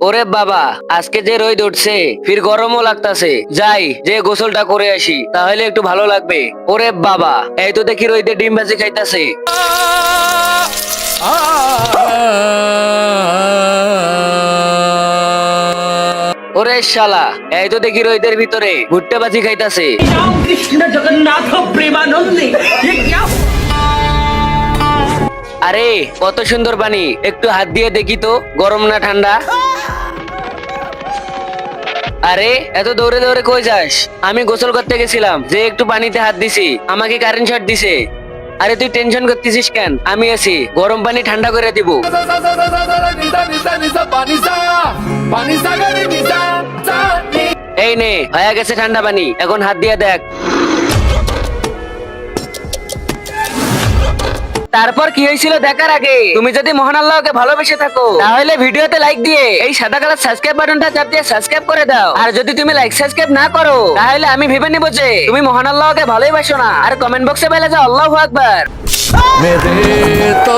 ওরে বাবা, আজকে যে রোদ উঠছে, ফির গরমও লাগতাছে। যাই যে গোসলটা করে আসি, তাহলে একটু ভালো লাগবে। ওরে বাবা, এই তো দেখি রোদে ডিম ভাজি খাইতাছে। ওরে শালা, এই তো দেখি রোদের ভিতরে ভুট্টা ভাজি খাইতাছে। राम कृष्ण जगन्नाथ प्रेमानंदी ये क्या আরে কত সুন্দর পানি, একটু হাত দিয়ে দেখি তো গরম না ঠান্ডা। আরে এত দৌড়ে দৌড়ে কই যাস? আমি গোসল করতে গেছিলাম, যে একটু পানিতে হাত দিছি, আমাকে কারেন্ট শট দিছে। আরে তুই টেনশন করতেছিস কেন? আমি আছি, গরম পানি ঠান্ডা করে দিব। এই নে, হয়ে গেছে ঠান্ডা পানি, এখন হাত দিয়ে দেখ। তারপর কি হয়েছিল দেখার আগে তুমি যদি মহান আল্লাহকে ভালোবেসে থাকো, তাহলে ভিডিওতে লাইক দিয়ে এই সাদা কালার সাবস্ক্রাইব বাটনটা চাপ দিয়ে সাবস্ক্রাইব করে দাও। আর যদি তুমি লাইক সাবস্ক্রাইব না করো, তাহলে আমি ভেবে নিব যে তুমি মহান আল্লাহকে ভালোবাসো না। আর কমেন্ট বক্সে বলে যাও আল্লাহু আকবার। मेरे तो